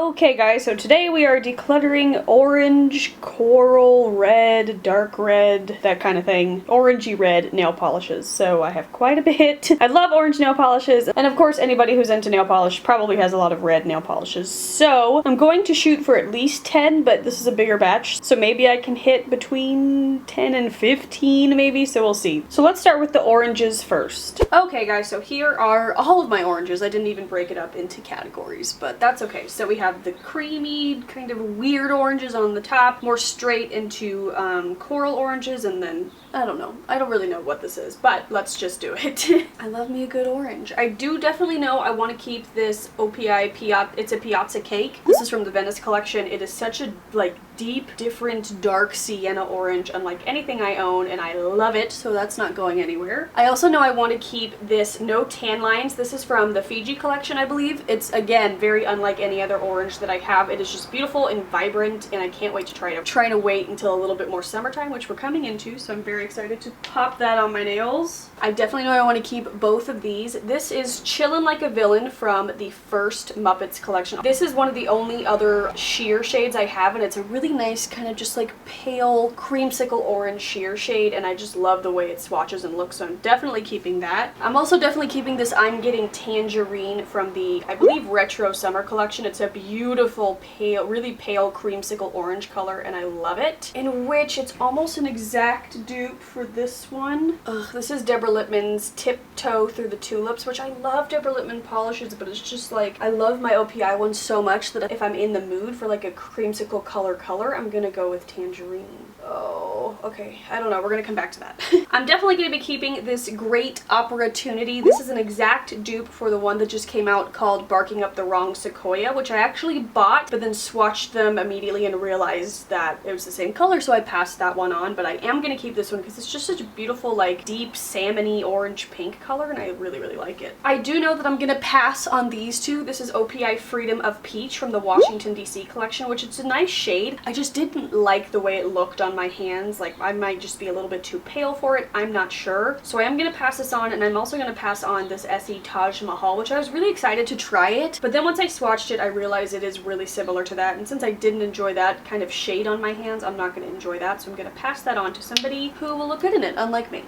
Okay guys, so today we are decluttering orange, coral red, dark red, that kind of thing, orangey red nail polishes. So I have quite a bit. I love orange nail polishes, and of course anybody who's into nail polish probably has a lot of red nail polishes. So I'm going to shoot for at least 10, but this is a bigger batch, so maybe I can hit between 10 and 15 maybe, so we'll see. So let's start with the oranges first. Okay guys, so here are all of my oranges. I didn't even break it up into categories, but that's okay. So we have the creamy, kind of weird oranges on the top, more straight into coral oranges, and then, I don't know. I don't really know what this is, but let's just do it. I love me a good orange. I do definitely know I want to keep this OPI Piazza, it's a Piazza cake. This is from the Venice collection. It is such a, like, deep, different, dark sienna orange, unlike anything I own, and I love it, so that's not going anywhere. I also know I want to keep this no tan lines. This is from the Fiji collection, I believe. It's, again, very unlike any other orange that I have. It is just beautiful and vibrant, and I can't wait to try it. I'm trying to wait until a little bit more summertime, which we're coming into, so I'm very excited to pop that on my nails. I definitely know I want to keep both of these. This is Chillin' Like a Villain from the first Muppets collection. This is one of the only other sheer shades I have, and it's a really nice kind of just like pale creamsicle orange sheer shade, and I just love the way it swatches and looks, so I'm definitely keeping that. I'm also definitely keeping this I'm Getting Tangerine from the, I believe, retro summer collection. It's a beautiful pale, really pale creamsicle orange color, and I love it. In which it's almost an exact dupe for this one. Ugh, this is Deborah Lippmann's Tiptoe Through the Tulips, which I love Deborah Lippmann polishes, but it's just like, I love my OPI ones so much that if I'm in the mood for like a creamsicle color, I'm gonna go with Tangerine. Oh, okay. I don't know. We're gonna come back to that. I'm definitely gonna be keeping this Great Opportunity. This is an exact dupe for the one that just came out called Barking Up the Wrong Sequoia, which I actually bought, but then swatched them immediately and realized that it was the same color, so I passed that one on. But I am gonna keep this one because it's just such a beautiful, like, deep salmon-y orange pink color, and I really, really like it. I do know that I'm gonna pass on these two. This is OPI Freedom of Peach from the Washington, D.C. collection, which it's a nice shade. I just didn't like the way it looked on my hands. Like, I might just be a little bit too pale for it. I'm not sure. So I am going to pass this on, and I'm also going to pass on this Essie Taj Mahal, which I was really excited to try it. But then once I swatched it, I realized it is really similar to that. And since I didn't enjoy that kind of shade on my hands, I'm not going to enjoy that. So I'm going to pass that on to somebody who will look good in it, unlike me.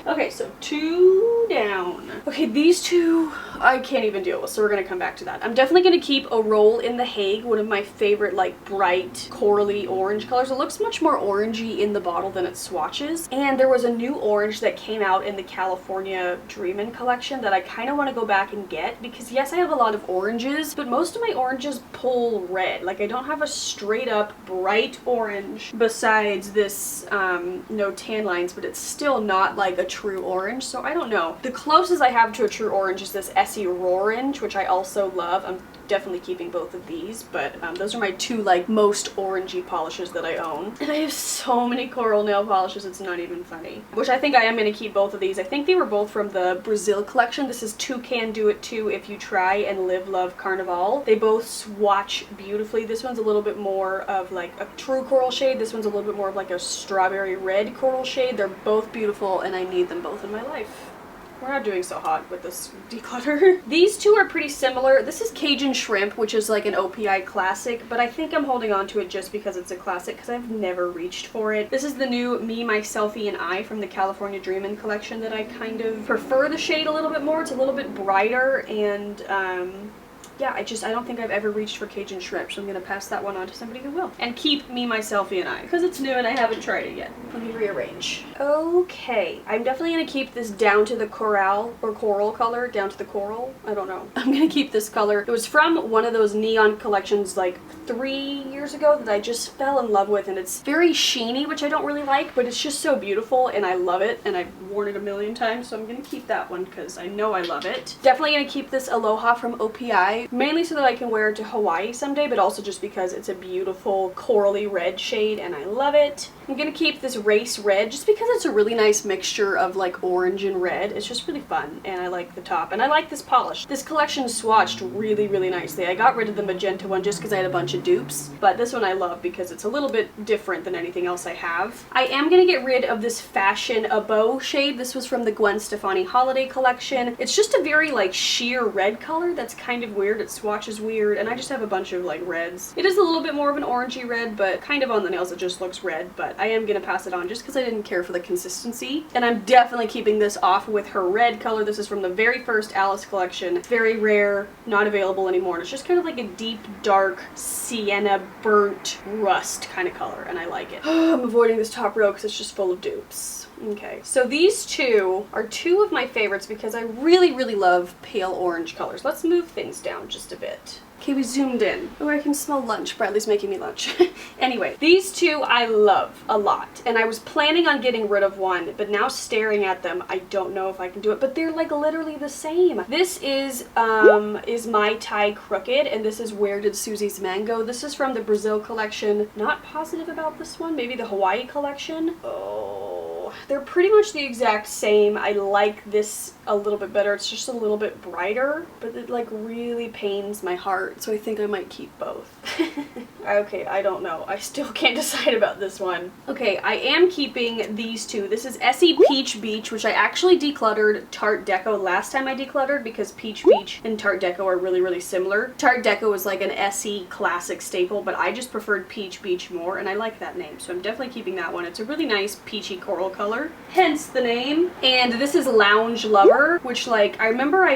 Okay, so 2 down. Okay, these two I can't even deal with, so we're going to come back to that. I'm definitely going to keep A Roll in the Hague, one of my favorite, like, bright, corally orange colors. It looks much more orangey in the bottle than it swatches. And there was a new orange that came out in the California Dreamin' collection that I kind of want to go back and get, because yes, I have a lot of oranges, but most of my oranges pull red. Like, I don't have a straight up bright orange besides this no tan lines, but it's still not like a true orange, so I don't know. The closest I have to a true orange is this Essie Rorange, which I also love. I'm definitely keeping both of these, but those are my two, like, most orangey polishes that I own. And I have so many coral nail polishes, it's not even funny. Which I think I am going to keep both of these. I think they were both from the Brazil collection. This is Two Can Do It Too If You Try and Live Love Carnival. They both swatch beautifully. This one's a little bit more of like a true coral shade. This one's a little bit more of like a strawberry red coral shade. They're both beautiful, and I need them both in my life. We're not doing so hot with this declutter. These two are pretty similar. This is Cajun Shrimp, which is like an OPI classic, but I think I'm holding on to it just because it's a classic, because I've never reached for it. This is the new Me, My, Selfie, and I from the California Dreamin' collection that I kind of prefer the shade a little bit more. It's a little bit brighter, and yeah, I don't think I've ever reached for Cajun Shrimp, so I'm going to pass that one on to somebody who will. And keep Me, My, Selfie, and I, because it's new and I haven't tried it yet. Let me rearrange. Okay, I'm definitely going to keep this down to the coral, or coral color, down to the coral. I don't know. I'm going to keep this color. It was from one of those neon collections like 3 years ago that I just fell in love with, and it's very sheeny, which I don't really like, but it's just so beautiful, and I love it, and I've worn it a million times, so I'm going to keep that one because I know I love it. Definitely going to keep this Aloha from OPI. Mainly so that I can wear it to Hawaii someday, but also just because it's a beautiful corally red shade and I love it. I'm gonna keep this race red just because it's a really nice mixture of like orange and red. It's just really fun, and I like the top, and I like this polish. This collection swatched really, really nicely. I got rid of the magenta one just because I had a bunch of dupes, but this one I love because it's a little bit different than anything else I have. I am gonna get rid of this Fashion Abo shade. This was from the Gwen Stefani holiday collection. It's just a very like sheer red color that's kind of weird. It swatches weird, and I just have a bunch of like reds. It is a little bit more of an orangey red, but kind of on the nails it just looks red, but I am gonna pass it on just because I didn't care for the consistency. And I'm definitely keeping this off with her red color. This is from the very first Alice collection. Very rare, not available anymore, and it's just kind of like a deep, dark, sienna, burnt rust kind of color, and I like it. I'm avoiding this top row because it's just full of dupes. Okay, so these two are two of my favorites because I really, really love pale orange colors. Let's move things down just a bit. Okay, we zoomed in. Oh, I can smell lunch. Bradley's making me lunch. Anyway, these two I love a lot, and I was planning on getting rid of one, but now staring at them, I don't know if I can do it, but they're like literally the same. This is My Thai Crooked, and this is Where Did Susie's Mango. This is from the Brazil collection. Not positive about this one. Maybe the Hawaii collection. Oh, they're pretty much the exact same. I like this a little bit better. It's just a little bit brighter, but it like really pains my heart, so I think I might keep both. Okay, I don't know. I still can't decide about this one. Okay, I am keeping these two. This is Essie Peach Beach, which I actually decluttered Tarte Deco last time I decluttered because Peach Beach and Tarte Deco are really, really similar. Tarte Deco is like an Essie classic staple, but I just preferred Peach Beach more, and I like that name, so I'm definitely keeping that one. It's a really nice peachy coral color, hence the name. And this is Lounge Lover, which like, I remember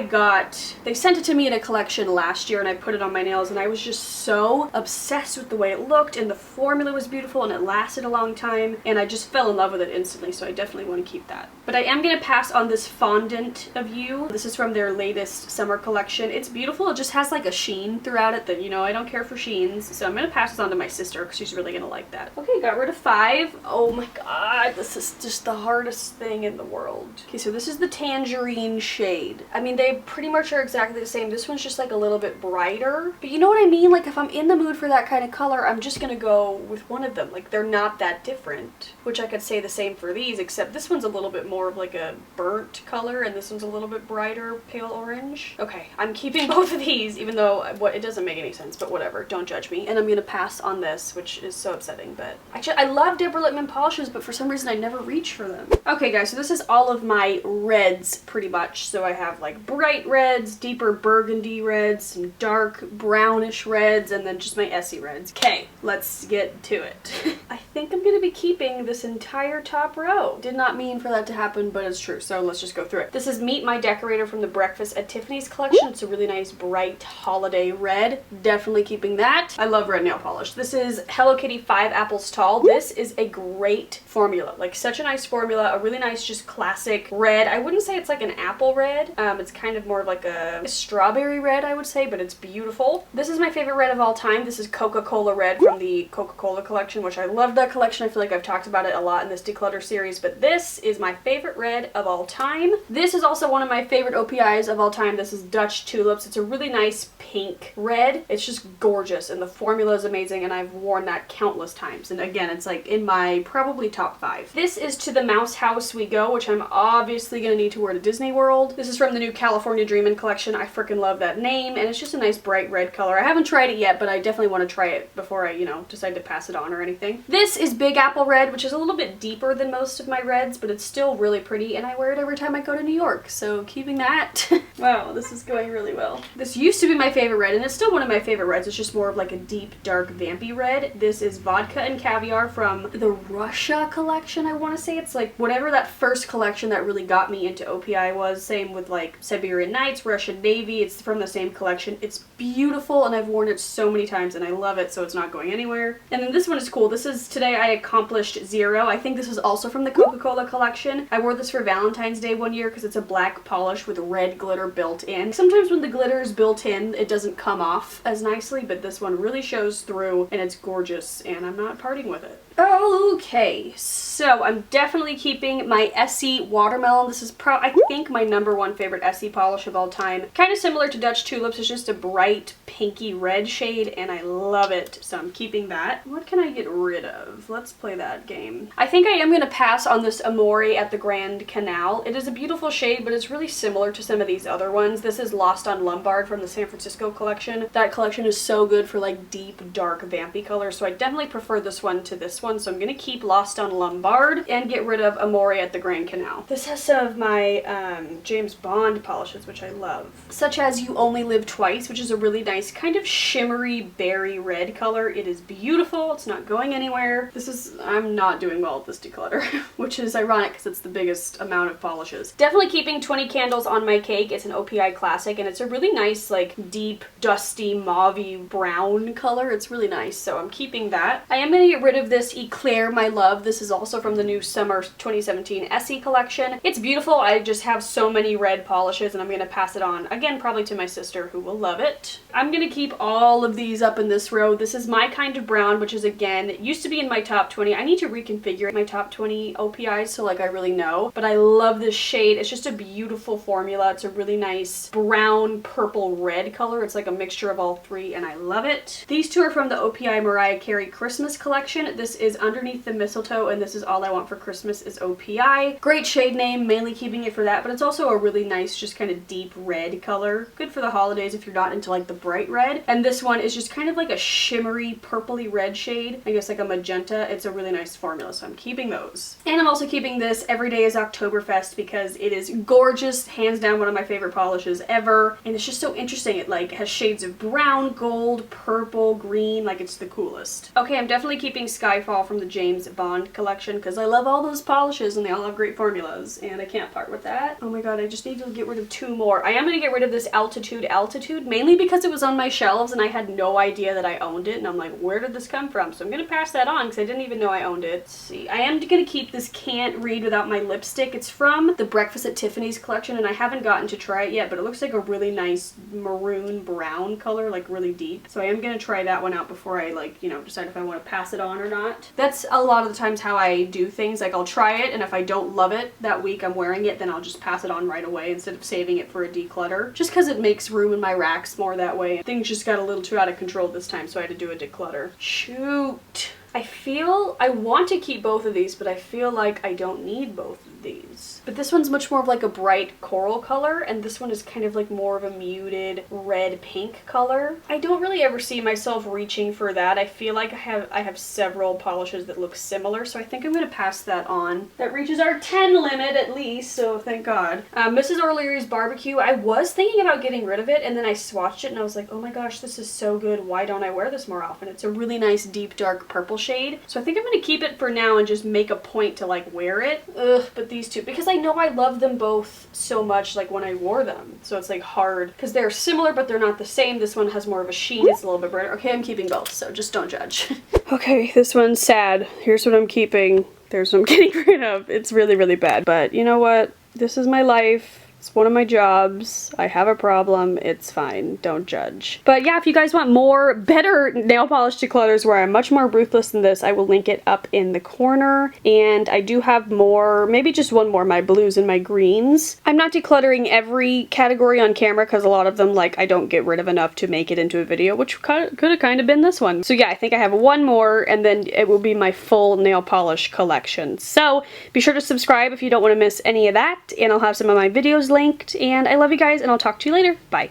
they sent it to me in a collection last year, and I put it on my nails, and I was just so obsessed with the way it looked, and the formula was beautiful, and it lasted a long time, and I just fell in love with it instantly, so I definitely want to keep that. But I am going to pass on this Fondant of You. This is from their latest summer collection. It's beautiful. It just has like a sheen throughout it that, you know, I don't care for sheens, so I'm going to pass this on to my sister because she's really going to like that. Okay, got rid of 5. Oh my god, this is just the hardest thing in the world. Okay, so this is the Tangerine shade. I mean, they pretty much are exactly the same. This one's just like a little bit brighter, but you know what I mean? Like if I'm in the mood for that kind of color, I'm just gonna go with one of them. Like they're not that different, which I could say the same for these, except this one's a little bit more of like a burnt color, and this one's a little bit brighter pale orange. Okay, I'm keeping both of these, even though it doesn't make any sense, but whatever, don't judge me. And I'm gonna pass on this, which is so upsetting, but actually I love Deborah Lippmann polishes, but for some reason I never reach for them. Okay guys, so this is all of my reds pretty much. So I have like bright reds, deeper burgundy reds, some dark brownish reds, and then just my Essie reds. Okay, let's get to it. I think I'm gonna be keeping this entire top row. Did not mean for that to happen, but it's true, so let's just go through it. This is Meet My Decorator from the Breakfast at Tiffany's collection. It's a really nice bright holiday red. Definitely keeping that. I love red nail polish. This is Hello Kitty 5 Apples Tall. This is a great formula, like such a nice formula, a really nice just classic red. I wouldn't say it's like an apple red. It's kind of more of like a strawberry red, I would say, but it's beautiful. This is my favorite red of all time. This is Coca-Cola red from the Coca-Cola collection, which I love that collection. I feel like I've talked about it a lot in this declutter series, but this is my favorite red of all time. This is also one of my favorite OPIs of all time. This is Dutch Tulips. It's a really nice pink red. It's just gorgeous, and the formula is amazing, and I've worn that countless times. And again, it's like in my probably top 5. This is To the Mouse House We Go, which I'm obviously gonna need to wear to Disney World. This is from the new California Dreamin' collection. I freaking love that name, and it's just a nice bright red color. I haven't tried it yet, but I definitely want to try it before I, you know, decide to pass it on or anything. This is Big Apple Red, which is a little bit deeper than most of my reds, but it's still really pretty, and I wear it every time I go to New York, so keeping that. Wow, this is going really well. This used to be my favorite red, and it's still one of my favorite reds. It's just more of like a deep, dark, vampy red. This is Vodka and Caviar from the Russia collection, I want to say. It's like whatever that first collection that really got me into OPI was. Same with like Siberian Nights, Russian Navy. It's from the same collection. It's beautiful, and I've worn it so many times, and I love it, so it's not going anywhere. And then this one is cool. This is Today I Accomplished Zero. I think this is also from the Coca-Cola collection. I wore this for Valentine's Day one year because it's a black polish with red glitter built in. Sometimes when the glitter is built in, it doesn't come off as nicely, but this one really shows through, and it's gorgeous, and I'm not parting with it. Okay, so I'm definitely keeping my Essie Watermelon. This is I think my #1 favorite Essie polish of all time. Kind of similar to Dutch Tulips. It's just a bright pinky red shade, and I love love it, so I'm keeping that. What can I get rid of? Let's play that game. I think I am going to pass on this Amore at the Grand Canal. It is a beautiful shade, but it's really similar to some of these other ones. This is Lost on Lombard from the San Francisco collection. That collection is so good for like deep, dark, vampy colors, so I definitely prefer this one to this one, so I'm going to keep Lost on Lombard and get rid of Amore at the Grand Canal. This has some of my James Bond polishes, which I love, such as You Only Live Twice, which is a really nice kind of shimmery berry red color. It is beautiful. It's not going anywhere. I'm not doing well with this declutter, which is ironic because it's the biggest amount of polishes. Definitely keeping 20 Candles on My Cake. It's an OPI classic, and it's a really nice, like, deep, dusty, mauve-y brown color. It's really nice, so I'm keeping that. I am going to get rid of this Eclair My Love. This is also from the new Summer 2017 Essie collection. It's beautiful. I just have so many red polishes, and I'm going to pass it on, again, probably to my sister, who will love it. I'm going to keep all of these up in this row. This is My Kind of Brown, which is, again, it used to be in my top 20. I need to reconfigure my top 20 OPIs so, like, I really know. But I love this shade. It's just a beautiful formula. It's a really nice brown, purple, red color. It's like a mixture of all three, and I love it. These two are from the OPI Mariah Carey Christmas collection. This is Underneath the Mistletoe, and this is All I Want for Christmas is OPI. Great shade name, mainly keeping it for that, but it's also a really nice, just kind of deep red color. Good for the holidays if you're not into, like, the bright red. And this one is just kind of like a shimmery, purpley red shade. I guess like a magenta. It's a really nice formula, so I'm keeping those. And I'm also keeping this Every Day is Oktoberfest because it is gorgeous, hands down one of my favorite polishes ever, and it's just so interesting. It like has shades of brown, gold, purple, green, like it's the coolest. Okay, I'm definitely keeping Skyfall from the James Bond collection because I love all those polishes and they all have great formulas, and I can't part with that. Oh my god, I just need to get rid of two more. I am going to get rid of this Altitude, mainly because it was on my shelves and I had no idea that I owned it, and I'm like, where did this come from? So I'm going to pass that on because I didn't even know I owned it. Let's see. I am going to keep this Can't Read Without My Lipstick. It's from the Breakfast at Tiffany's collection, and I haven't gotten to try it yet, but it looks like a really nice maroon brown color, like really deep. So I am going to try that one out before I, like, you know, decide if I want to pass it on or not. That's a lot of the times how I do things. Like, I'll try it, and if I don't love it that week I'm wearing it, then I'll just pass it on right away instead of saving it for a declutter. Just because it makes room in my racks more that way. Things just got a little too out of control this time, so I had to do a declutter. Shoot. I want to keep both of these, but I feel like I don't need both of these. But this one's much more of like a bright coral color, and this one is kind of like more of a muted red pink color. I don't really ever see myself reaching for that. I feel like I have several polishes that look similar, so I think I'm going to pass that on. That reaches our 10 limit at least, so thank God. Mrs. O'Leary's Barbecue, I was thinking about getting rid of it, and then I swatched it and I was like, oh my gosh, this is so good. Why don't I wear this more often? It's a really nice deep dark purple shade, so I think I'm going to keep it for now and just make a point to like wear it. Ugh, but these two, because I know I love them both so much, like when I wore them, so it's like hard because they're similar but they're not the same. This one has more of a sheen, it's a little bit brighter. Okay, I'm keeping both, so just don't judge. Okay, this one's sad. Here's what I'm keeping. There's what I'm getting rid of. It's really, really bad, but you know what? This is my life. It's one of my jobs. I have a problem. It's fine. Don't judge. But yeah, if you guys want more, better nail polish declutters where I'm much more ruthless than this, I will link it up in the corner. And I do have more, maybe just one more, my blues and my greens. I'm not decluttering every category on camera because a lot of them, like, I don't get rid of enough to make it into a video, which could have kind of been this one. So yeah, I think I have one more, and then it will be my full nail polish collection. So be sure to subscribe if you don't want to miss any of that, and I'll have some of my videos linked, and I love you guys, and I'll talk to you later. Bye.